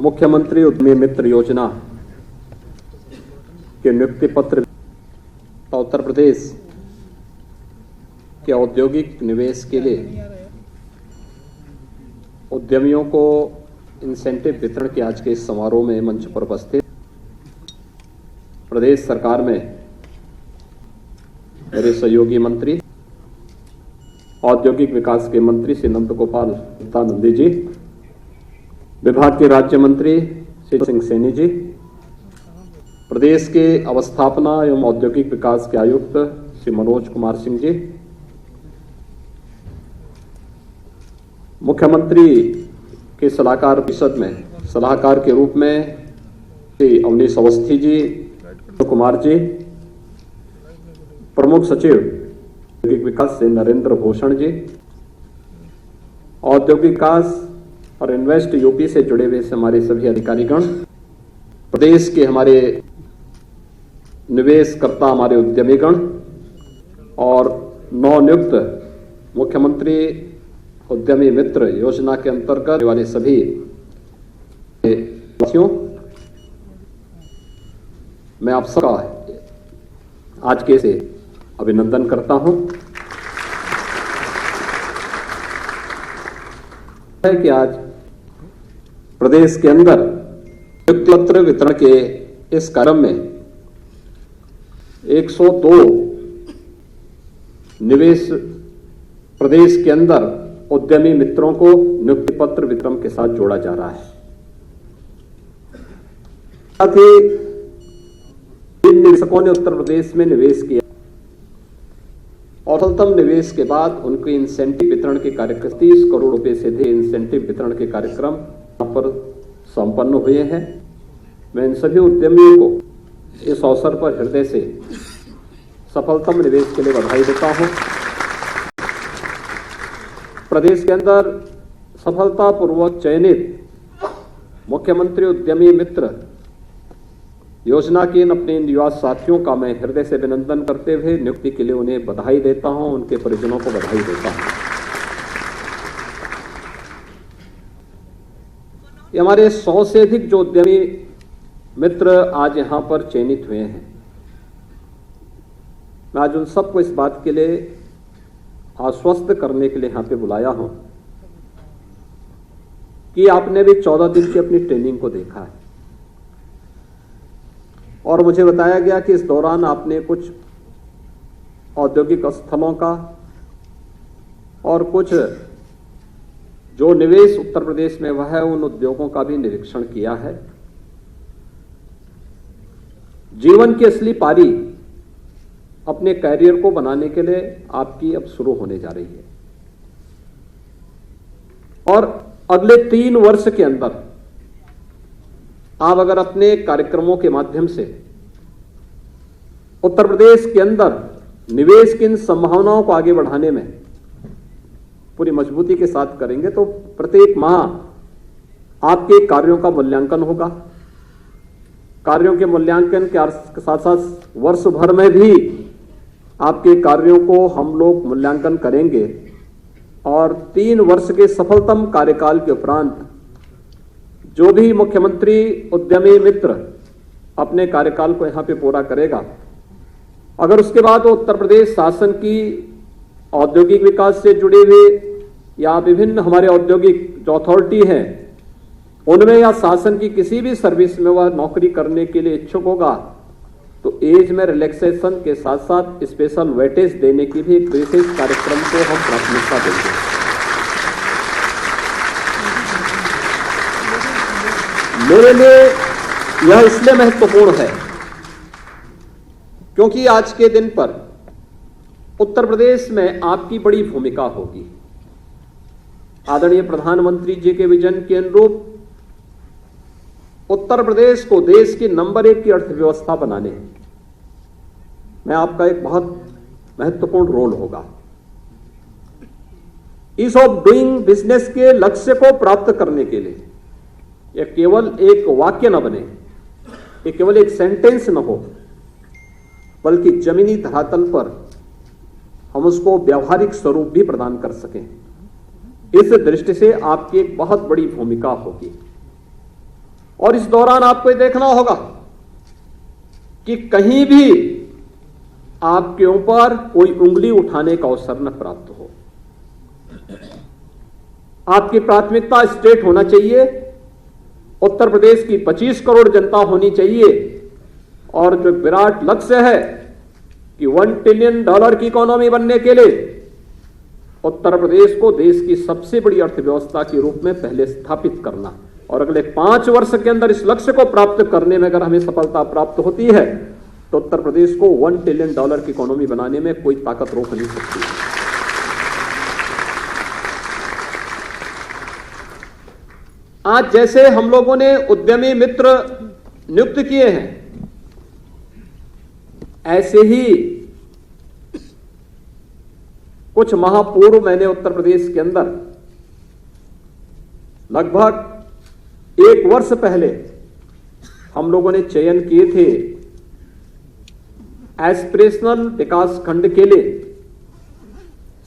मुख्यमंत्री उद्यमी मित्र योजना के नियुक्ति पत्र उत्तर प्रदेश के औद्योगिक निवेश के लिए उद्यमियों को इंसेंटिव वितरण के आज के इस समारोह में मंच पर उपस्थित प्रदेश सरकार में मेरे सहयोगी मंत्री औद्योगिक विकास के मंत्री श्री नंद गोपाल नंदी जी, विभाग के राज्य मंत्री श्री सिंह सैनी जी, प्रदेश के अवस्थापना एवं औद्योगिक विकास के आयुक्त श्री मनोज कुमार सिंह जी, मुख्यमंत्री के सलाहकार परिषद में सलाहकार के रूप में श्री अवनीश अवस्थी जी, कुमार जी, प्रमुख सचिव औद्योगिक विकास से नरेंद्र भूषण जी, औद्योगिक विकास और इन्वेस्ट यूपी से जुड़े हुए हमारे सभी अधिकारीगण, प्रदेश के हमारे निवेशकर्ता, हमारे उद्यमीगण और नवनियुक्त मुख्यमंत्री उद्यमी मित्र योजना के अंतर्गत वाले सभी साथियों, मैं आप सबका आज के से अभिनंदन करता हूं। है कि आज प्रदेश के अंदर नियुक्ति पत्र वितरण के इस कार्यक्रम में 102 निवेश प्रदेश के अंदर उद्यमी मित्रों को नियुक्ति पत्र वितरण के साथ जोड़ा जा रहा है। साथ ही जिन निवेशकों ने उत्तर प्रदेश में निवेश किया और सफलतम निवेश के बाद उनके इंसेंटिव वितरण के कार्यक्रम 30 करोड़ रुपए से अधिक इंसेंटिव वितरण के कार्यक्रम यहां पर संपन्न हुए हैं। मैं इन सभी उद्यमियों को इस अवसर पर हृदय से सफलतम निवेश के लिए बधाई देता हूं। प्रदेश के अंदर सफलतापूर्वक चयनित मुख्यमंत्री उद्यमी मित्र योजना के अपने निवास साथियों का मैं हृदय से अभिनंदन करते हुए नियुक्ति के लिए उन्हें बधाई देता हूं, उनके परिजनों को बधाई देता हूं। ये हमारे 100 से अधिक जो उद्यमी मित्र आज यहां पर चयनित हुए हैं, मैं आज उन सबको इस बात के लिए आश्वस्त करने के लिए यहां पे बुलाया हूं कि आपने भी 14 दिन की अपनी ट्रेनिंग को देखा है और मुझे बताया गया कि इस दौरान आपने कुछ औद्योगिक स्थलों का और कुछ जो निवेश उत्तर प्रदेश में हुआ है उन उद्योगों का भी निरीक्षण किया है। जीवन की असली पारी अपने कैरियर को बनाने के लिए आपकी अब शुरू होने जा रही है और अगले 3 वर्ष के अंदर आप अगर अपने कार्यक्रमों के माध्यम से उत्तर प्रदेश के अंदर निवेश की इन संभावनाओं को आगे बढ़ाने में पूरी मजबूती के साथ करेंगे तो प्रत्येक माह आपके कार्यों का मूल्यांकन होगा। कार्यों के मूल्यांकन के साथ साथ वर्ष भर में भी आपके कार्यों को हम लोग मूल्यांकन करेंगे और 3 वर्ष के सफलतम कार्यकाल के उपरांत जो भी मुख्यमंत्री उद्यमी मित्र अपने कार्यकाल को यहां पे पूरा करेगा, अगर उसके बाद वो उत्तर प्रदेश शासन की औद्योगिक विकास से जुड़े हुए या विभिन्न हमारे औद्योगिक जो अथॉरिटी है उनमें या शासन की किसी भी सर्विस में वह नौकरी करने के लिए इच्छुक होगा तो एज में रिलैक्सेशन के साथ साथ स्पेशल वेटेज देने की भी एक विशेष कार्यक्रम को हम प्राथमिकता देंगे। मेरे लिए यह इसलिए महत्वपूर्ण है क्योंकि आज के दिन पर उत्तर प्रदेश में आपकी बड़ी भूमिका होगी। आदरणीय प्रधानमंत्री जी के विजन के अनुरूप उत्तर प्रदेश को देश की नंबर 1 की अर्थव्यवस्था बनाने में आपका एक बहुत महत्वपूर्ण रोल होगा। ईज ऑफ डूइंग बिजनेस के लक्ष्य को प्राप्त करने के लिए यह केवल एक वाक्य न बने, ये केवल एक सेंटेंस न हो, बल्कि जमीनी धरातल पर हम उसको व्यावहारिक स्वरूप भी प्रदान कर सकें। इस दृष्टि से आपकी एक बहुत बड़ी भूमिका होगी। और इस दौरान आपको ये देखना होगा कि कहीं भी आपके ऊपर कोई उंगली उठाने का अवसर न प्राप्त हो। आपकी प्राथमिकता स्टेट होना चाहिए, उत्तर प्रदेश की 25 करोड़ जनता होनी चाहिए, और जो विराट लक्ष्य है कि $1 ट्रिलियन की इकोनॉमी बनने के लिए उत्तर प्रदेश को देश की सबसे बड़ी अर्थव्यवस्था के रूप में पहले स्थापित करना, और अगले 5 वर्ष के अंदर इस लक्ष्य को प्राप्त करने में अगर हमें सफलता प्राप्त होती है तो उत्तर प्रदेश को $1 ट्रिलियन की इकोनॉमी बनाने में कोई ताकत रोक नहीं सकती। आज जैसे हम लोगों ने उद्यमी मित्र नियुक्त किए हैं, ऐसे ही कुछ माह पूर्व मैंने उत्तर प्रदेश के अंदर लगभग 1 वर्ष पहले हम लोगों ने चयन किए थे एस्पिरेशनल विकास खंड के लिए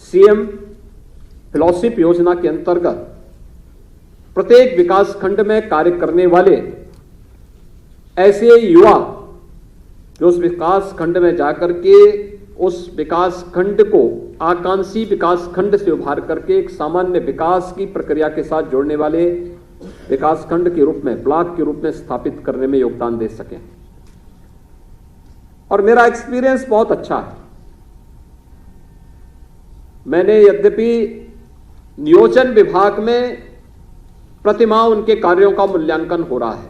सीएम फेलोशिप योजना के अंतर्गत प्रत्येक विकास खंड में कार्य करने वाले ऐसे युवा जो उस विकास खंड में जाकर के उस विकास खंड को आकांक्षी विकास खंड से उभार करके एक सामान्य विकास की प्रक्रिया के साथ जोड़ने वाले विकास खंड के रूप में, ब्लॉक के रूप में स्थापित करने में योगदान दे सकें। और मेरा एक्सपीरियंस बहुत अच्छा है। मैंने यद्यपि नियोजन विभाग में प्रतिमाह उनके कार्यों का मूल्यांकन हो रहा है,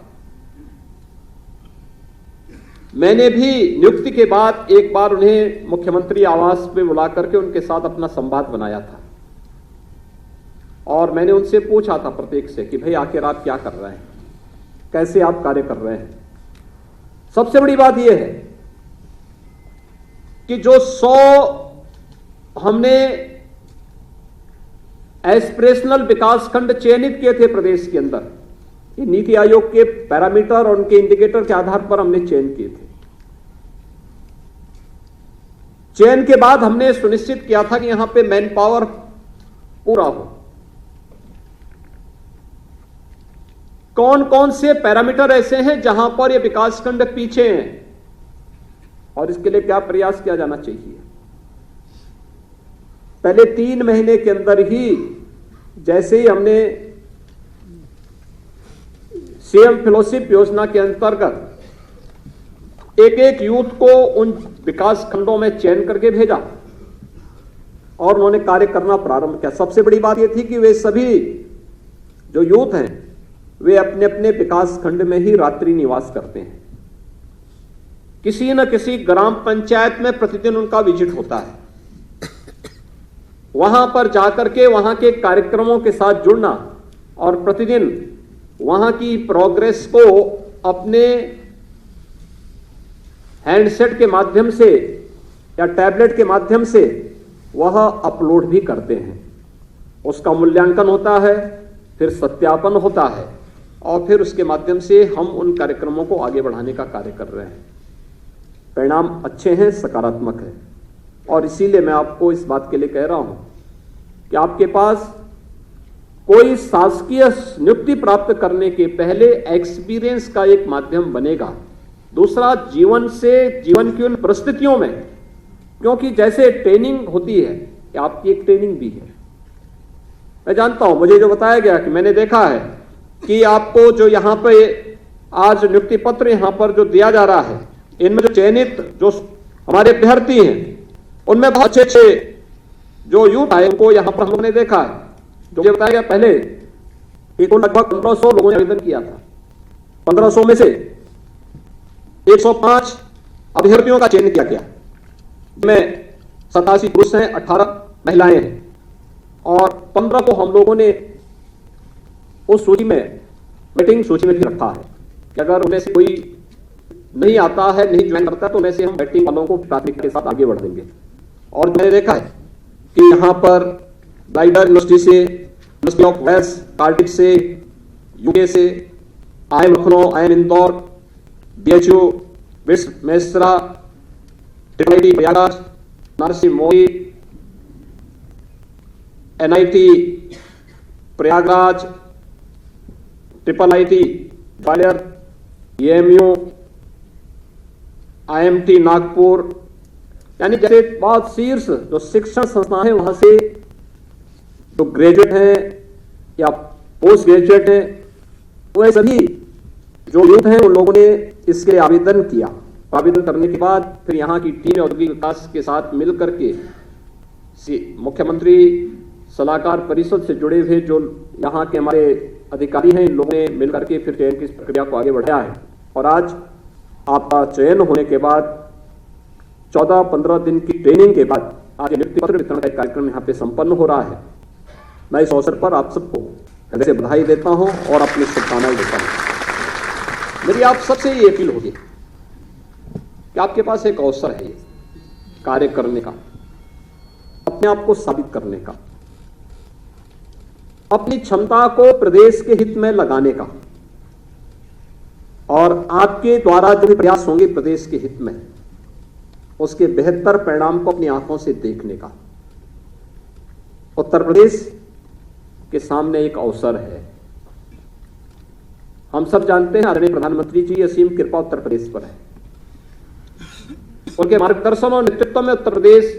मैंने भी नियुक्ति के बाद एक बार उन्हें मुख्यमंत्री आवास में बुला करके उनके साथ अपना संवाद बनाया था, और मैंने उनसे पूछा था प्रत्येक से कि भाई आखिर आप क्या कर रहे हैं, कैसे आप कार्य कर रहे हैं। सबसे बड़ी बात यह है कि जो 100 हमने एस्पिरेशनल विकास खंड चयनित किए थे प्रदेश के अंदर, ये नीति आयोग के पैरामीटर और उनके इंडिकेटर के आधार पर हमने चयन किए थे। चयन के बाद हमने सुनिश्चित किया था कि यहां पे मैन पावर पूरा हो। कौन कौन से पैरामीटर ऐसे हैं जहां पर ये विकास खंड पीछे हैं और इसके लिए क्या प्रयास किया जाना चाहिए। पहले 3 महीने के अंदर ही जैसे ही हमने सीएम फेलोशिप योजना के अंतर्गत एक यूथ को उन विकास खंडों में चयन करके भेजा और उन्होंने कार्य करना प्रारंभ किया। सबसे बड़ी बात यह थी कि वे सभी जो यूथ हैं वे अपने अपने विकास खंड में ही रात्रि निवास करते हैं। किसी न किसी ग्राम पंचायत में प्रतिदिन उनका विजिट होता है। वहां पर जाकर के वहां के कार्यक्रमों के साथ जुड़ना और प्रतिदिन वहां की प्रोग्रेस को अपने हैंडसेट के माध्यम से या टैबलेट के माध्यम से वह अपलोड भी करते हैं। उसका मूल्यांकन होता है, फिर सत्यापन होता है और फिर उसके माध्यम से हम उन कार्यक्रमों को आगे बढ़ाने का कार्य कर रहे हैं। परिणाम अच्छे हैं, सकारात्मक है, और इसीलिए मैं आपको इस बात के लिए कह रहा हूं कि आपके पास कोई शासकीय नियुक्ति प्राप्त करने के पहले एक्सपीरियंस का एक माध्यम बनेगा। दूसरा, जीवन की उन परिस्थितियों में, क्योंकि जैसे ट्रेनिंग होती है कि आपकी एक ट्रेनिंग भी है। मैं जानता हूं, मुझे जो बताया गया कि मैंने देखा है कि आपको जो यहां पे आज नियुक्ति पत्र यहां पर जो दिया जा रहा है, इनमें जो चयनित जो हमारे अभ्यर्थी हैं उनमें बहुत अच्छे अच्छे जो यूथ आए उनको यहां पर हम लोगों ने देखा है। जो मुझे बताया गया पहले कि तो लगभग 1500 लोगों ने आवेदन किया था। 1500 में से 105 अभ्यर्थियों का चयन किया गया, जिनमें 87 पुरुष हैं, 18 महिलाएं हैं, और 15 को हम लोगों ने उस सूची में, वेटिंग सूची में भी रखा है कि अगर उनमें से कोई नहीं आता है, नहीं ज्वाइन करता, तो वैसे हम वेटिंग वालों को प्राथमिकता के साथ आगे बढ़ देंगे। और मैंने देखा है कि यहां पर राइडर यूनिवर्सिटी से, यूनिवर्सिटी ऑफ वेल्स, कार्डिफ से, यूके से, IIM Lucknow, IIM Indore, BHU Mesra, IIT Prayagraj, नरसिंह मोई, NIT Prayagraj, IIIT Gwalior, AMU, IMT Nagpur, यानी जैसे बहुत शीर्ष जो शिक्षण संस्थान है वहां से जो ग्रेजुएट हैं या पोस्ट ग्रेजुएट हैं, वो सभी जो यूथ हैं उन लोगों ने इसके आवेदन किया। आवेदन करने के बाद फिर यहाँ की टीम औद्योगिक विकास के साथ मिलकर के मुख्यमंत्री सलाहकार परिषद से जुड़े हुए जो यहाँ के हमारे अधिकारी हैं, इन लोगों ने मिलकर के फिर चयन की प्रक्रिया को आगे बढ़ाया है। और आज आपका चयन होने के बाद 14-15 दिन की ट्रेनिंग के बाद आज नियुक्ति पत्र वितरण का कार्यक्रम यहाँ पे संपन्न हो रहा है। मैं इस अवसर पर आप सबको हृदय से बधाई देता हूँ और अपनी शुभकामनाएं देता हूँ। मेरी आप सबसे ये अपील होगी कि आपके पास एक अवसर है ये कार्य करने का, अपने आप को साबित करने का, अपनी क्षमता को प्रदेश के हित में लगाने का, और आपके द्वारा जो भी प्रयास होंगे प्रदेश के हित में उसके बेहतर परिणाम को अपनी आंखों से देखने का। उत्तर प्रदेश के सामने एक अवसर है। हम सब जानते हैं आदरणीय प्रधानमंत्री जी असीम कृपा उत्तर प्रदेश पर है। उनके मार्गदर्शन और नेतृत्व में उत्तर प्रदेश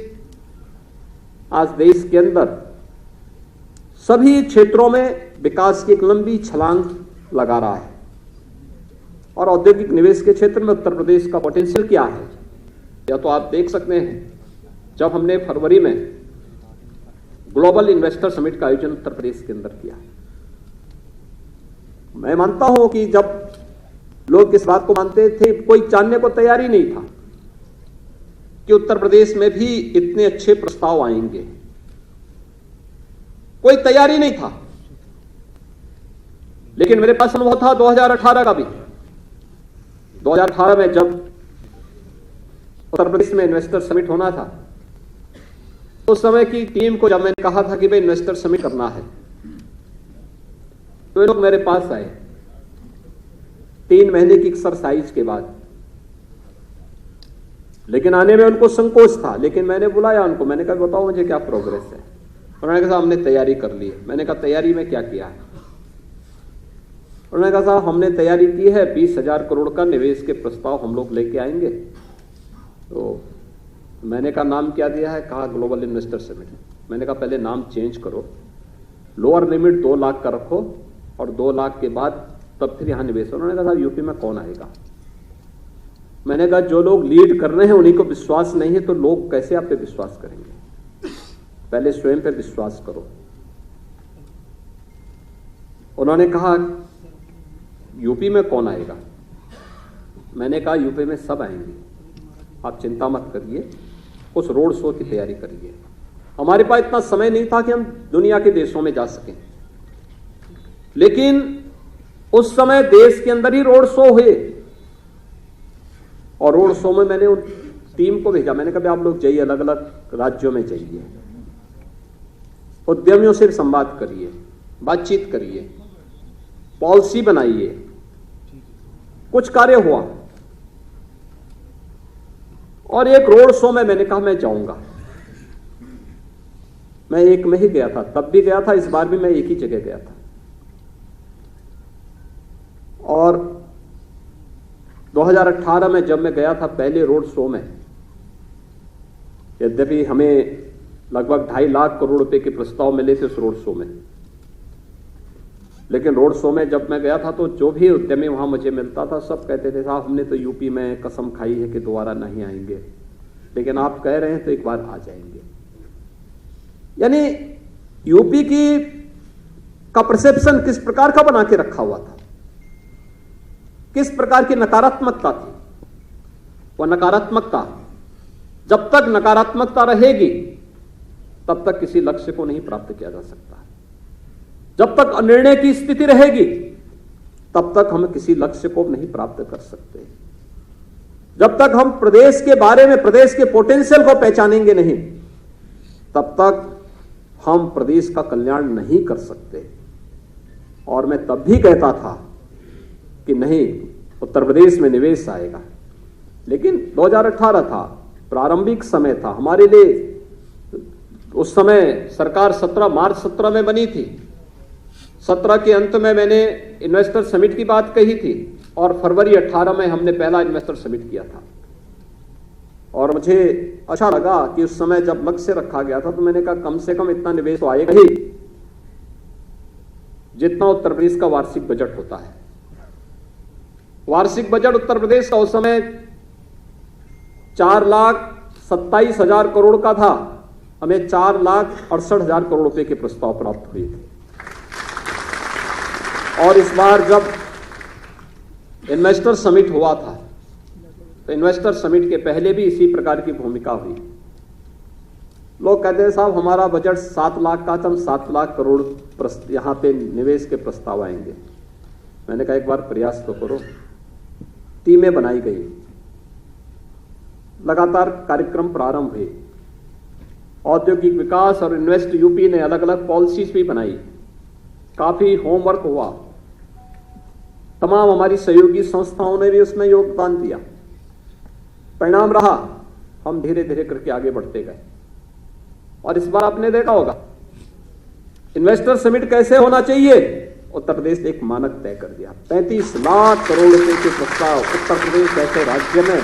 आज देश के अंदर सभी क्षेत्रों में विकास की एक लंबी छलांग लगा रहा है। और औद्योगिक निवेश के क्षेत्र में उत्तर प्रदेश का पोटेंशियल क्या है, या तो आप देख सकते हैं जब हमने फरवरी में ग्लोबल इन्वेस्टर समिट का आयोजन उत्तर प्रदेश के अंदर किया। मैं मानता हूं कि जब लोग इस बात को मानते थे, कोई जानने को तैयार ही नहीं था कि उत्तर प्रदेश में भी इतने अच्छे प्रस्ताव आएंगे, कोई तैयारी नहीं था। लेकिन मेरे पास अनुभव था 2018 का भी। 2018 में जब उत्तर प्रदेश में इन्वेस्टर समिट होना था, उस समय की टीम को जब मैंने कहा था कि भाई इन्वेस्टर समिट करना है, तो ये लोग मेरे पास आए 3 महीने की एक्सरसाइज के बाद। लेकिन आने में उनको संकोच था, लेकिन मैंने बुलाया उनको, मैंने कहा बताओ मुझे क्या प्रोग्रेस है। उन्होंने कहा हमने तैयारी कर ली है। मैंने कहा तैयारी में क्या किया है? उन्होंने कहा साहब हमने तैयारी की है, 20,000 करोड़ का निवेश के प्रस्ताव हम लोग लेके आएंगे। तो मैंने कहा नाम क्या दिया है? कहा ग्लोबल इन्वेस्टर समिट। मैंने कहा पहले नाम चेंज करो, लोअर लिमिट 2 लाख का रखो और 2 लाख के बाद तब फिर यहां निवेश। उन्होंने कहा साहब यूपी में कौन आएगा? मैंने कहा जो लोग लीड कर रहे हैं उन्हीं को विश्वास नहीं है तो लोग कैसे आप पे विश्वास करेंगे? पहले स्वयं पे विश्वास करो। उन्होंने कहा यूपी में कौन आएगा? मैंने कहा यूपी में सब आएंगे, आप चिंता मत करिए, उस रोड शो की तैयारी करिए। हमारे पास इतना समय नहीं था कि हम दुनिया के देशों में जा सकें, लेकिन उस समय देश के अंदर ही रोड शो हुए। और रोड शो में मैंने उन टीम को भेजा, मैंने कहा आप लोग जाइए, अलग अलग राज्यों में जाइए, उद्यमियों से संवाद करिए, बातचीत करिए, पॉलिसी बनाइए। कुछ कार्य हुआ और एक रोड शो में मैंने कहा मैं जाऊंगा। मैं एक में ही गया था, तब भी गया था, इस बार भी मैं एक ही जगह गया था। और 2018 में जब मैं गया था पहले रोड शो में, यद्यपि हमें लगभग 2.5 लाख करोड़ रुपए के प्रस्ताव मिले थे उस रोड शो में, लेकिन रोड शो में जब मैं गया था तो जो भी उद्यमी वहां मुझे मिलता था सब कहते थे साहब हमने तो यूपी में कसम खाई है कि दोबारा नहीं आएंगे, लेकिन आप कह रहे हैं तो एक बार आ जाएंगे। यानी यूपी का परसेप्शन किस प्रकार का बना के रखा हुआ था, किस प्रकार की नकारात्मकता थी। वह नकारात्मकता, जब तक नकारात्मकता रहेगी तब तक किसी लक्ष्य को नहीं प्राप्त किया जा सकता। जब तक अनिर्णय की स्थिति रहेगी तब तक हम किसी लक्ष्य को नहीं प्राप्त कर सकते। जब तक हम प्रदेश के बारे में, प्रदेश के पोटेंशियल को पहचानेंगे नहीं, तब तक हम प्रदेश का कल्याण नहीं कर सकते। और मैं तब भी कहता था कि नहीं, उत्तर प्रदेश में निवेश आएगा, लेकिन 2018 था, प्रारंभिक समय था हमारे लिए। उस समय सरकार 17 मार्च 17 में बनी थी। 17 के अंत में मैंने इन्वेस्टर समिट की बात कही थी और फरवरी 18 में हमने पहला इन्वेस्टर समिट किया था। और मुझे अच्छा लगा कि उस समय जब लक्ष्य रखा गया था तो मैंने कहा कम से कम इतना निवेश तो आएगा ही जितना उत्तर प्रदेश का वार्षिक बजट होता है। वार्षिक बजट उत्तर प्रदेश का उस समय 4,27,000 करोड़ का था, हमें 4,68,000 करोड़ रुपए के प्रस्ताव प्राप्त हुए थे। और इस बार जब इन्वेस्टर समिट हुआ था तो इन्वेस्टर समिट के पहले भी इसी प्रकार की भूमिका हुई। लोग कहते हैं साहब हमारा बजट 7 लाख का था, हम 7 लाख करोड़ यहां पे निवेश के प्रस्ताव आएंगे। मैंने कहा एक बार प्रयास तो करो। टीमें बनाई गई, लगातार कार्यक्रम प्रारंभ हुए, औद्योगिक विकास और इन्वेस्ट यूपी ने अलग अलग पॉलिसीज भी बनाई, काफी होमवर्क हुआ, तमाम हमारी सहयोगी संस्थाओं ने भी उसमें योगदान दिया। परिणाम रहा हम धीरे धीरे करके आगे बढ़ते गए। और इस बार आपने देखा होगा इन्वेस्टर समिट कैसे होना चाहिए, उत्तर प्रदेश ने एक मानक तय कर दिया। 35 लाख करोड़ रुपए के प्रस्ताव उत्तर प्रदेश ऐसे राज्य में।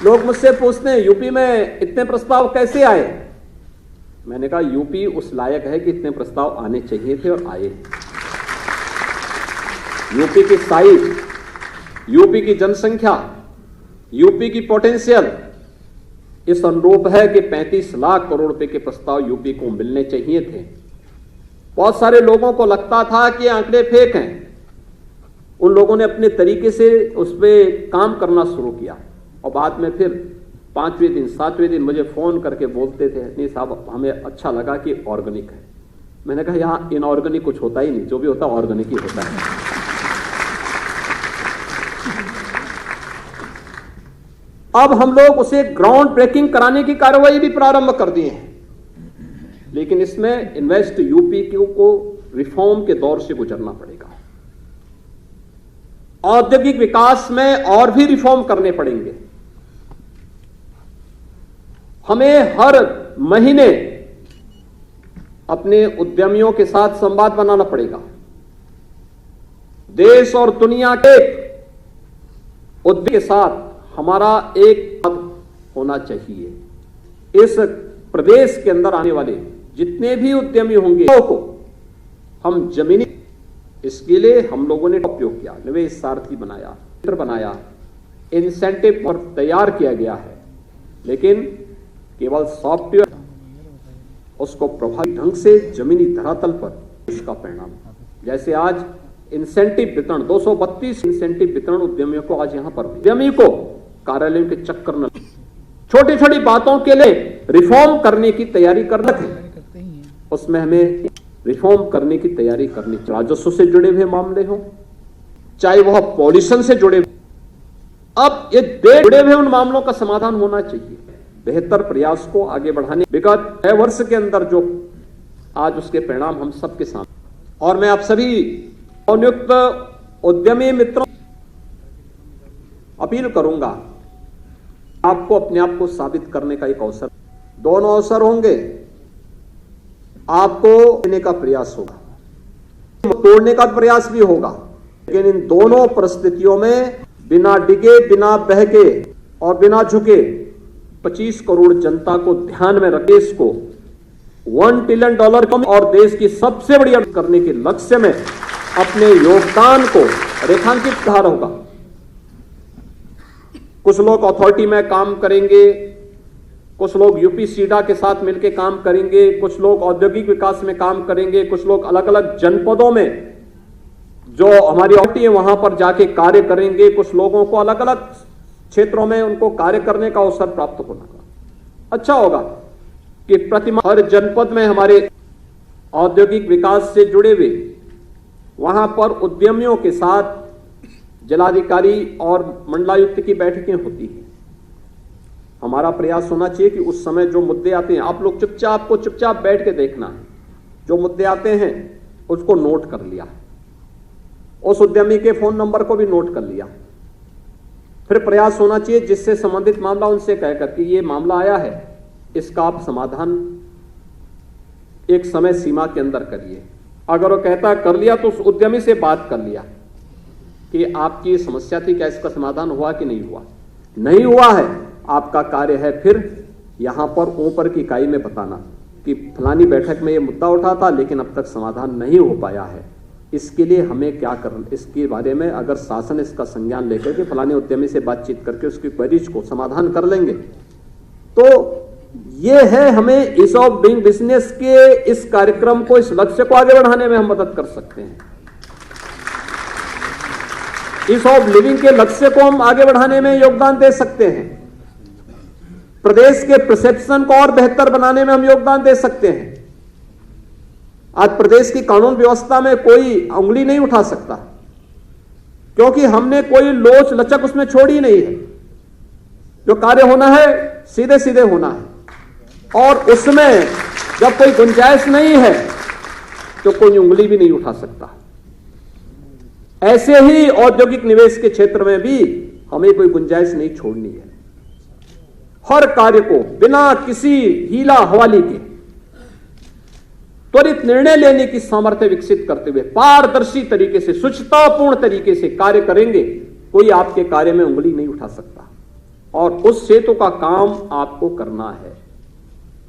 लोग मुझसे पूछते हैं यूपी में इतने प्रस्ताव कैसे आए। मैंने कहा यूपी उस लायक है कि इतने प्रस्ताव आने चाहिए थे और आए। यूपी की साइज, यूपी की जनसंख्या, यूपी की पोटेंशियल इस अनुरूप है कि 35 लाख करोड़ रुपए के प्रस्ताव यूपी को मिलने चाहिए थे। बहुत सारे लोगों को लगता था कि आंकड़े फेक हैं। उन लोगों ने अपने तरीके से उस पर काम करना शुरू किया और बाद में फिर 5वें दिन 7वें दिन मुझे फोन करके बोलते थे नहीं साहब हमें अच्छा लगा कि ऑर्गेनिक है। मैंने कहा यहां इनऑर्गेनिक कुछ होता ही नहीं, जो भी होता है ऑर्गेनिक ही होता है। अब हम लोग उसे ग्राउंड ब्रेकिंग कराने की कार्रवाई भी प्रारंभ कर दिए हैं, लेकिन इसमें इन्वेस्ट यूपी को रिफॉर्म के दौर से गुजरना पड़ेगा। औद्योगिक विकास में और भी रिफॉर्म करने पड़ेंगे। हमें हर महीने अपने उद्यमियों के साथ संवाद बनाना पड़ेगा। देश और दुनिया के उद्यम के साथ हमारा एक पद होना चाहिए। इस प्रदेश के अंदर आने वाले जितने भी उद्यमी होंगे को हम जमीनी, इसके लिए हम लोगों ने उपयोग किया, निवेश सारथी बनाया, चित्र बनाया, इंसेंटिव पर तैयार किया गया है, लेकिन केवल सॉफ्टवेयर उसको प्रभावी ढंग से जमीनी धरातल पर इसका परिणाम। जैसे आज इंसेंटिव वितरण 232 इंसेंटिव वितरण उद्यमियों को आज यहां पर उद्यमी को कार्यालयों के चक्कर न, छोटी छोटी बातों के लिए रिफॉर्म करने की तैयारी करना है। उसमें हमें रिफॉर्म करने की तैयारी करनी चाहिए। राजस्व से जुड़े हुए मामले हो, चाहे वह पॉल्यूशन से जुड़े, अब ये जुड़े हुए उन मामलों का समाधान होना चाहिए। बेहतर प्रयास को आगे बढ़ाने विगत 6 वर्ष के अंदर जो आज उसके परिणाम हम सबके सामने। और मैं आप सभी नवनियुक्त उद्यमी मित्रों अपील करूंगा, आपको अपने आप को साबित करने का एक अवसर, दोनों अवसर होंगे। आपको देने का प्रयास होगा, तोड़ने का प्रयास भी होगा, लेकिन इन दोनों परिस्थितियों में बिना डिगे, बिना बहके और बिना झुके 25 करोड़ जनता को ध्यान में रखे, इसको $1 ट्रिलियन और देश की सबसे बड़ी करने के लक्ष्य में अपने योगदान को रेखांकित कहा होगा। कुछ लोग अथॉरिटी में काम करेंगे, कुछ लोग यूपी सीडा के साथ मिलकर काम करेंगे, कुछ लोग औद्योगिक विकास में काम करेंगे, कुछ लोग अलग अलग जनपदों में जो हमारी अथॉरिटी है वहां पर जाके कार्य करेंगे, कुछ लोगों को अलग अलग क्षेत्रों में उनको कार्य करने का अवसर प्राप्त होगा। अच्छा होगा कि प्रतिमा हर जनपद में हमारे औद्योगिक विकास से जुड़े हुए वहां पर उद्यमियों के साथ जिलाधिकारी और मंडलायुक्त की बैठकें होती हैं। हमारा प्रयास होना चाहिए कि उस समय जो मुद्दे आते हैं, आप लोग चुपचाप बैठ के देखना है, जो मुद्दे आते हैं उसको नोट कर लिया, उस उद्यमी के फोन नंबर को भी नोट कर लिया। फिर प्रयास होना चाहिए जिससे संबंधित मामला उनसे कहकर कि ये मामला आया है, इसका आप समाधान एक समय सीमा के अंदर करिए। अगर वो कहता कर लिया तो उस उद्यमी से बात कर लिया कि आपकी समस्या थी, क्या इसका समाधान हुआ कि नहीं हुआ? नहीं हुआ है, आपका कार्य है फिर यहां पर ऊपर की इकाई में बताना कि फलानी बैठक में ये मुद्दा उठा था लेकिन अब तक समाधान नहीं हो पाया है, इसके लिए हमें क्या करना, इसके बारे में अगर शासन इसका संज्ञान लेकर के फलाने उद्यमी से बातचीत करके उसकी क्वेरीज को समाधान कर लेंगे तो ये है हमें ईज ऑफ डूइंग बिजनेस के इस कार्यक्रम को, इस लक्ष्य को आगे बढ़ाने में हम मदद कर सकते हैं। ईज ऑफ लिविंग के लक्ष्य को हम आगे बढ़ाने में योगदान दे सकते हैं। प्रदेश के परसेप्शन को और बेहतर बनाने में हम योगदान दे सकते हैं। आज प्रदेश की कानून व्यवस्था में कोई उंगली नहीं उठा सकता क्योंकि हमने कोई लोच लचक उसमें छोड़ी नहीं है। जो कार्य होना है सीधे सीधे होना है और उसमें जब कोई गुंजाइश नहीं है तो कोई उंगली भी नहीं उठा सकता। ऐसे ही औद्योगिक निवेश के क्षेत्र में भी हमें कोई गुंजाइश नहीं छोड़नी है। हर कार्य को बिना किसी हीला हवाली के त्वरित निर्णय लेने की सामर्थ्य विकसित करते हुए पारदर्शी तरीके से, शुचितापूर्ण तरीके से कार्य करेंगे, कोई आपके कार्य में उंगली नहीं उठा सकता। और उस सेतु का काम आपको करना है।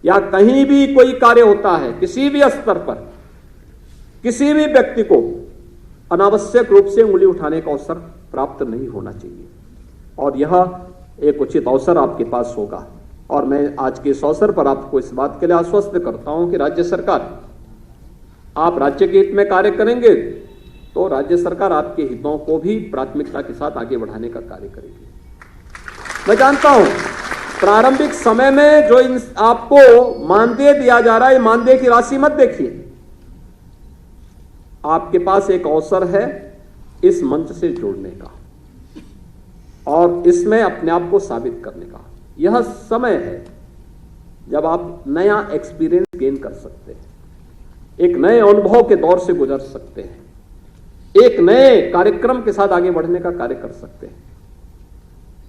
या कहीं भी कोई कार्य होता है, किसी भी स्तर पर किसी भी व्यक्ति को अनावश्यक रूप से उंगली उठाने का अवसर प्राप्त नहीं होना चाहिए और यह एक उचित अवसर आपके पास होगा। और मैं आज के इस अवसर पर आपको इस बात के लिए आश्वस्त करता हूं कि राज्य सरकार, आप राज्य के हित में कार्य करेंगे तो राज्य सरकार आपके हितों को भी प्राथमिकता के साथ आगे बढ़ाने का कार्य करेगी। मैं जानता हूं प्रारंभिक समय में जो आपको मानदेय दिया जा रहा है, मानदेय की राशि मत देखिए। आपके पास एक अवसर है इस मंच से जुड़ने का और इसमें अपने आप को साबित करने का। यह समय है जब आप नया एक्सपीरियंस गेन कर सकते हैं, एक नए अनुभव के दौर से गुजर सकते हैं, एक नए कार्यक्रम के साथ आगे बढ़ने का कार्य कर सकते हैं।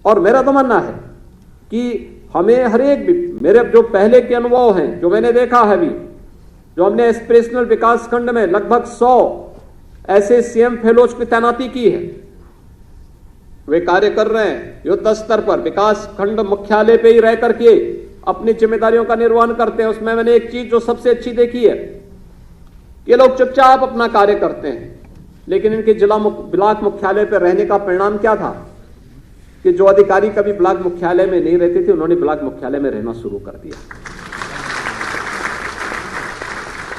और मेरा तो मानना है कि हमें हर एक भी, मेरे जो पहले के अनुभव हैं, जो मैंने देखा है अभी, जो हमने एस्पिरेशनल विकास खंड में लगभग 100 ऐसे सीएम फेलोज की तैनाती की है, वे कार्य कर रहे हैं युद्ध स्तर पर, विकास खंड मुख्यालय पे ही रह करके अपनी जिम्मेदारियों का निर्वहन करते हैं। उसमें मैंने एक चीज जो सबसे अच्छी देखी है, ये लोग चुपचाप अपना कार्य करते हैं, लेकिन इनके ब्लॉक मुख्यालय पर रहने का परिणाम क्या था कि जो अधिकारी कभी ब्लॉक मुख्यालय में नहीं रहते थे, उन्होंने ब्लॉक मुख्यालय में रहना शुरू कर दिया।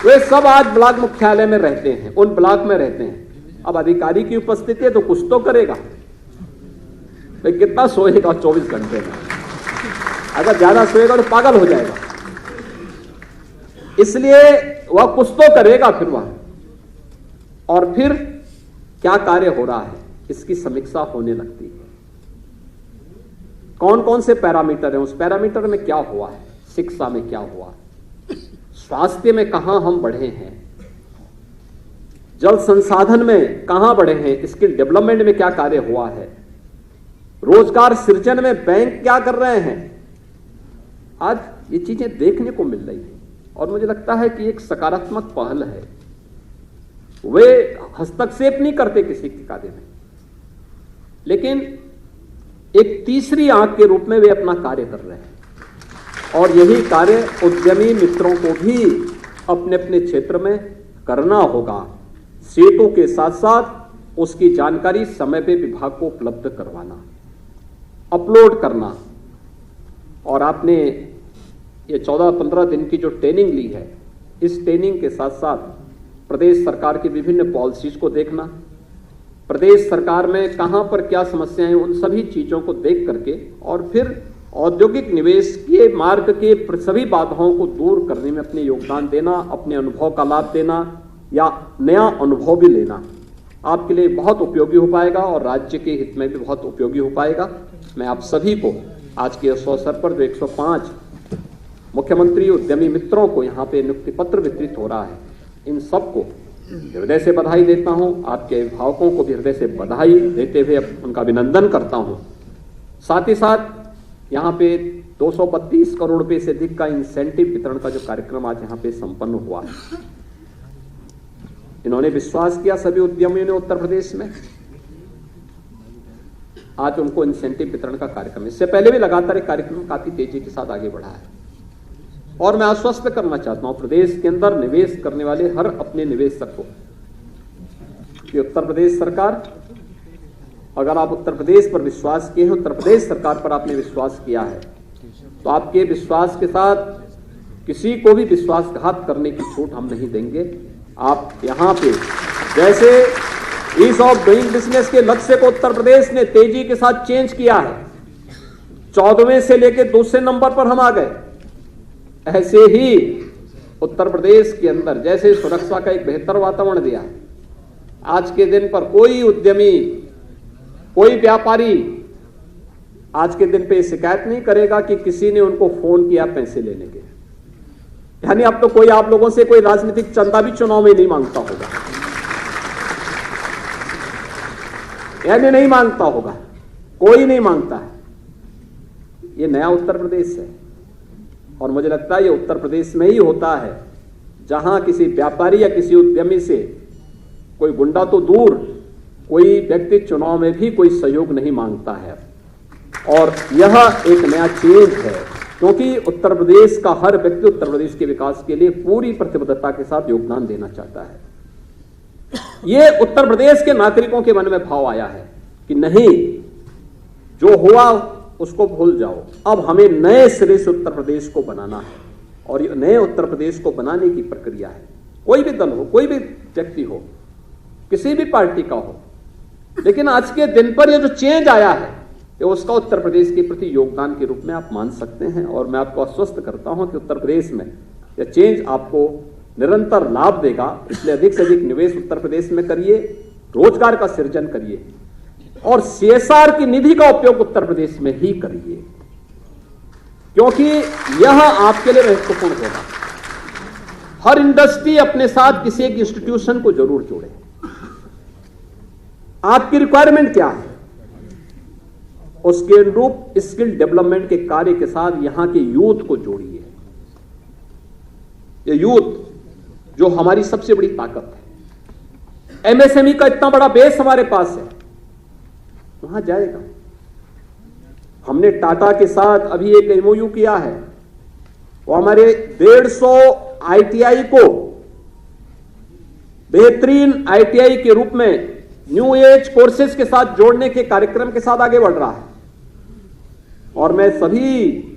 वे सब आज ब्लॉक मुख्यालय में रहते हैं, उन ब्लॉक में रहते हैं। अब अधिकारी की उपस्थिति है तो कुछ तो करेगा, वे कितना सोएगा 24 घंटे में? अगर ज्यादा सोएगा तो पागल हो जाएगा। इसलिए वह कुछ तो करेगा फिर वह, और फिर क्या कार्य हो रहा है इसकी समीक्षा होने लगती है। कौन कौन से पैरामीटर हैं, उस पैरामीटर में क्या हुआ है, शिक्षा में क्या हुआ, स्वास्थ्य में कहां हम बढ़े हैं, जल संसाधन में कहां बढ़े हैं, स्किल डेवलपमेंट में क्या कार्य हुआ है, रोजगार सृजन में बैंक क्या कर रहे हैं। आज ये चीजें देखने को मिल रही है और मुझे लगता है कि एक सकारात्मक पहल है। वे हस्तक्षेप नहीं करते किसी के कार्य में, लेकिन एक तीसरी आंख के रूप में वे अपना कार्य कर रहे हैं। और यही कार्य उद्यमी मित्रों को भी अपने अपने क्षेत्र में करना होगा। सेतु के साथ साथ उसकी जानकारी समय पे विभाग को उपलब्ध करवाना, अपलोड करना। और आपने ये 14-15 दिन की जो ट्रेनिंग ली है, इस ट्रेनिंग के साथ साथ प्रदेश सरकार की विभिन्न पॉलिसीज को देखना, प्रदेश सरकार में कहां पर क्या समस्याएं हैं, उन सभी चीजों को देख करके और फिर औद्योगिक निवेश के मार्ग के सभी बाधाओं को दूर करने में अपने योगदान देना, अपने अनुभव का लाभ देना या नया अनुभव भी लेना आपके लिए बहुत उपयोगी हो पाएगा और राज्य के हित में भी बहुत उपयोगी हो पाएगा। मैं आप सभी को आज के इस अवसर पर जो 105 मुख्यमंत्री उद्यमी मित्रों को यहाँ पे नियुक्ति पत्र वितरित हो रहा है, इन सबको हृदय से बधाई देता हूं। आपके अभिभावकों को भी हृदय से बधाई देते हुए उनका अभिनंदन करता हूं। साथ ही साथ यहाँ पे 232 करोड़ रुपए से अधिक का इंसेंटिव वितरण का जो कार्यक्रम आज यहाँ पे संपन्न हुआ है, इन्होंने विश्वास किया सभी उद्यमियों ने उत्तर प्रदेश में, आज उनको इंसेंटिव वितरण का कार्यक्रम, इससे पहले भी लगातार एक कार्यक्रम काफी तेजी के साथ आगे बढ़ा है। और मैं आश्वस्त करना चाहता हूं प्रदेश के अंदर निवेश करने वाले हर अपने निवेशक को कि उत्तर प्रदेश सरकार, अगर आप उत्तर प्रदेश पर विश्वास किए हैं, उत्तर प्रदेश सरकार पर आपने विश्वास किया है, तो आपके विश्वास के साथ किसी को भी विश्वासघात करने की छूट हम नहीं देंगे। आप यहां पे जैसे ईज ऑफ डूइंग बिजनेस के लक्ष्य को उत्तर प्रदेश ने तेजी के साथ चेंज किया है, 14वें से लेकर दूसरे नंबर पर हम आ गए, ऐसे ही उत्तर प्रदेश के अंदर जैसे सुरक्षा का एक बेहतर वातावरण दिया है, आज के दिन पर कोई उद्यमी, कोई व्यापारी आज के दिन पे शिकायत नहीं करेगा कि किसी ने उनको फोन किया पैसे लेने के। यानी अब तो कोई आप लोगों से कोई राजनीतिक चंदा भी चुनाव में नहीं मांगता होगा, यानी नहीं मांगता होगा, कोई नहीं मांगता है। ये नया उत्तर प्रदेश है और मुझे लगता है ये उत्तर प्रदेश में ही होता है जहां किसी व्यापारी या किसी उद्यमी से कोई गुंडा तो दूर, कोई व्यक्ति चुनाव में भी कोई सहयोग नहीं मांगता है। और यह एक नया चेंज है, क्योंकि उत्तर प्रदेश का हर व्यक्ति उत्तर प्रदेश के विकास के लिए पूरी प्रतिबद्धता के साथ योगदान देना चाहता है। यह उत्तर प्रदेश के नागरिकों के मन में भाव आया है कि नहीं, जो हुआ उसको भूल जाओ, अब हमें नए सिरे से उत्तर प्रदेश को बनाना है। और ये नए उत्तर प्रदेश को बनाने की प्रक्रिया है। कोई भी दल हो, कोई भी व्यक्ति हो, किसी भी पार्टी का हो, लेकिन आज के दिन पर यह जो चेंज आया है, ये उसका उत्तर प्रदेश के प्रति योगदान के रूप में आप मान सकते हैं। और मैं आपको आश्वस्त करता हूं कि उत्तर प्रदेश में यह चेंज आपको निरंतर लाभ देगा। इसलिए अधिक से अधिक निवेश उत्तर प्रदेश में करिए, रोजगार का सृजन करिए और सीएसआर की निधि का उपयोग उत्तर प्रदेश में ही करिए, क्योंकि यह आपके लिए महत्वपूर्ण होगा। हर इंडस्ट्री अपने साथ किसी एक इंस्टीट्यूशन को जरूर जोड़े। आपकी रिक्वायरमेंट क्या है, उसके अनुरूप स्किल डेवलपमेंट के कार्य के साथ यहां के यूथ को जोड़िए। ये यूथ जो हमारी सबसे बड़ी ताकत है, एमएसएमई का इतना बड़ा बेस हमारे पास है, वहां जाएगा। हमने टाटा के साथ अभी एक एमओयू किया है, वो हमारे 150 आईटीआई को बेहतरीन आईटीआई के रूप में न्यू एज कोर्सेज के साथ जोड़ने के कार्यक्रम के साथ आगे बढ़ रहा है। और मैं सभी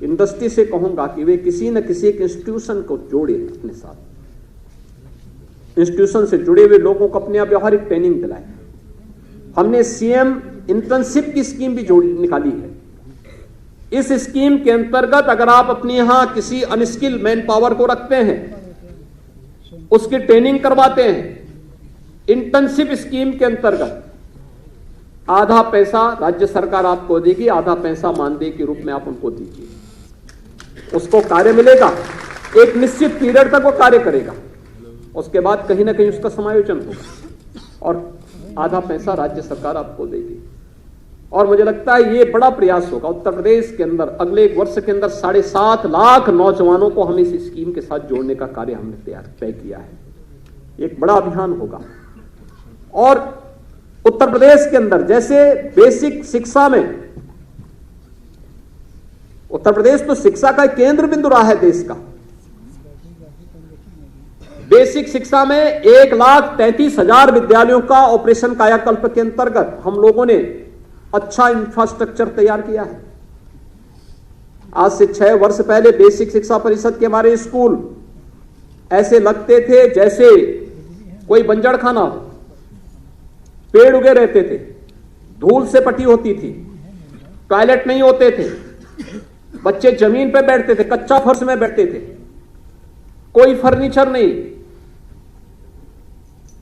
इंडस्ट्री से कहूंगा कि वे किसी न किसी एक इंस्टीट्यूशन को जोड़े अपने साथ, इंस्टीट्यूशन से जुड़े हुए लोगों को अपने व्यवहारिक ट्रेनिंग दिलाए। हमने सीएम इंटर्नशिप की स्कीम भी निकाली है। इस स्कीम के अंतर्गत अगर आप अपने यहां किसी अनस्किल मैन पावर को रखते हैं, उसकी ट्रेनिंग करवाते हैं, इंटर्नशिप स्कीम के अंतर्गत आधा पैसा राज्य सरकार आपको देगी, आधा पैसा मानदेय के रूप में आप उनको दीजिए। उसको कार्य मिलेगा, एक निश्चित पीरियड तक वो कार्य करेगा, उसके बाद कहीं ना कहीं उसका समायोजन होगा और आधा पैसा राज्य सरकार आपको देगी। और मुझे लगता है ये बड़ा प्रयास होगा उत्तर प्रदेश के अंदर, अगले एक वर्ष के अंदर 7.5 लाख नौजवानों को हम इस स्कीम के साथ जोड़ने का कार्य हमने तय किया है। एक बड़ा अभियान होगा। और उत्तर प्रदेश के अंदर जैसे बेसिक शिक्षा में, उत्तर प्रदेश तो शिक्षा का केंद्र बिंदु रहा है देश का। बेसिक शिक्षा में 1,33,000 विद्यालयों का ऑपरेशन कायाकल्प के अंतर्गत हम लोगों ने अच्छा इंफ्रास्ट्रक्चर तैयार किया है। आज से 6 वर्ष पहले बेसिक शिक्षा परिषद के हमारे स्कूल ऐसे लगते थे जैसे कोई बंजर खाना हो, पेड़ उगे रहते थे, धूल से पटी होती थी, टॉयलेट नहीं होते थे, बच्चे जमीन पे बैठते थे, कच्चा फर्श में बैठते थे, कोई फर्नीचर नहीं,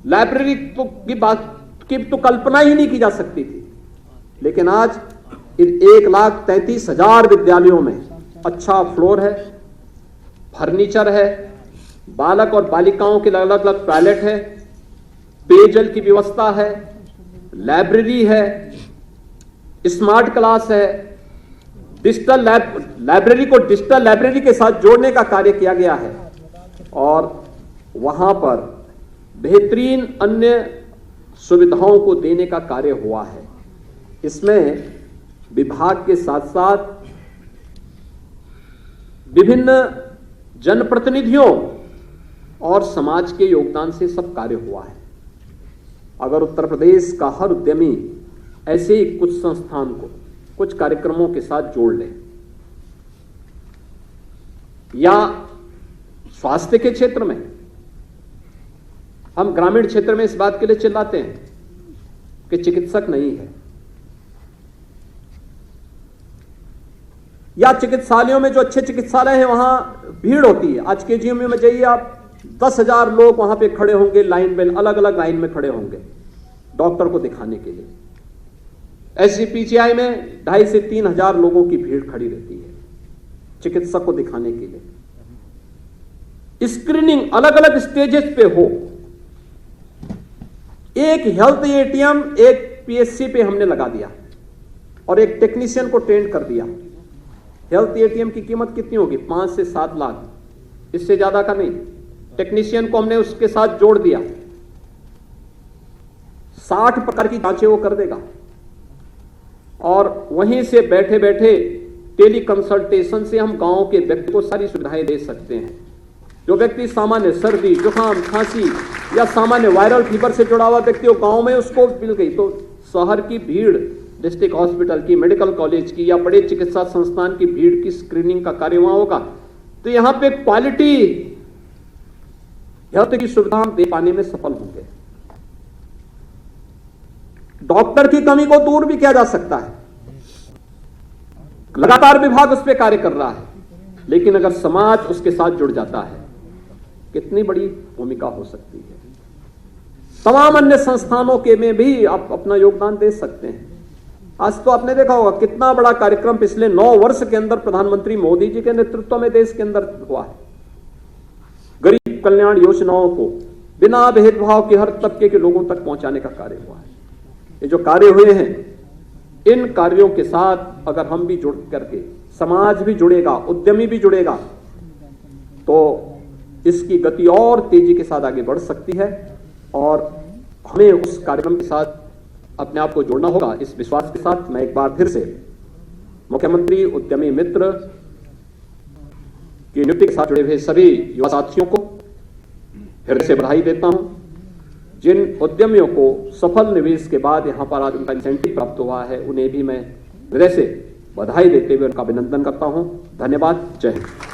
लाइब्रेरी की बात की तो कल्पना ही नहीं की जा सकती थी। लेकिन आज इन 1,33,000 विद्यालयों में अच्छा फ्लोर है, फर्नीचर है, बालक और बालिकाओं के अलग अलग टॉयलेट है, पेयजल की व्यवस्था है, लाइब्रेरी है, स्मार्ट क्लास है, डिजिटल लाइब्रेरी को डिजिटल लाइब्रेरी के साथ जोड़ने का कार्य किया गया है। और वहां पर बेहतरीन अन्य सुविधाओं को देने का कार्य हुआ है। इसमें विभाग के साथ साथ विभिन्न जनप्रतिनिधियों और समाज के योगदान से सब कार्य हुआ है। अगर उत्तर प्रदेश का हर उद्यमी ऐसे ही कुछ संस्थान को कुछ कार्यक्रमों के साथ जोड़ ले, या स्वास्थ्य के क्षेत्र में, हम ग्रामीण क्षेत्र में इस बात के लिए चिल्लाते हैं कि चिकित्सक नहीं है, या चिकित्सालयों में जो अच्छे चिकित्सालय हैं वहां भीड़ होती है। आज केजीएमयू में जाइए आप, 10,000 लोग वहां पे खड़े होंगे लाइन में, अलग अलग लाइन में खड़े होंगे डॉक्टर को दिखाने के लिए। एसजीपीजीआई में 2,500 से 3,000 लोगों की भीड़ खड़ी रहती है चिकित्सक को दिखाने के लिए। स्क्रीनिंग अलग अलग स्टेजेस पे हो। एक हेल्थ एटीएम एक पीएससी पे हमने लगा दिया और एक टेक्नीशियन को ट्रेन कर दिया। हेल्थ एटीएम की कीमत कितनी होगी? 5 से 7 लाख, इससे ज्यादा का नहीं। टेक्नीशियन को हमने उसके साथ जोड़ दिया, 60 प्रकार की जांचें वो कर देगा और वहीं से बैठे बैठे टेली कंसल्टेशन से हम गांव के व्यक्ति को सारी सुविधाएं दे सकते हैं। जो व्यक्ति सामान्य सर्दी, जुकाम, खांसी या सामान्य वायरल फीवर से जुड़ा हुआ व्यक्ति हो, गांव में उसको मिल गई, तो शहर की भीड़, डिस्ट्रिक्ट हॉस्पिटल की, मेडिकल कॉलेज की या बड़े चिकित्सा संस्थान की भीड़ की स्क्रीनिंग का कार्य वहां होगा। तो यहां पे क्वालिटी हेल्थ की सुविधा दे पाने में सफल होंगे। डॉक्टर की कमी को दूर भी किया जा सकता है, लगातार विभाग उस पर कार्य कर रहा है, लेकिन अगर समाज उसके साथ जुड़ जाता है कितनी बड़ी भूमिका हो सकती है। तमाम अन्य संस्थानों के में भी आप अपना योगदान दे सकते हैं। आज तो आपने देखा होगा कितना बड़ा कार्यक्रम पिछले 9 वर्ष के अंदर प्रधानमंत्री मोदी जी के नेतृत्व में देश के अंदर हुआ है। गरीब कल्याण योजनाओं को बिना भेदभाव के हर तबके के लोगों तक पहुंचाने का कार्य हुआ है। ये जो कार्य हुए हैं, इन कार्यों के साथ अगर हम भी जुड़ करके, समाज भी जुड़ेगा, उद्यमी भी जुड़ेगा, तो इसकी गति और तेजी के साथ आगे बढ़ सकती है और हमें उस कार्यक्रम के साथ अपने आप को जोड़ना होगा। इस विश्वास के साथ मैं एक बार फिर से मुख्यमंत्री उद्यमी मित्र की नियुक्ति के साथ जुड़े हुए सभी युवा साथियों को हृदय से बधाई देता हूं। जिन उद्यमियों को सफल निवेश के बाद यहां पर आज उनका इंसेंटिव प्राप्त हुआ है, उन्हें भी मैं हृदय से बधाई देते हुए उनका अभिनंदन करता हूं। धन्यवाद। जय हिंद।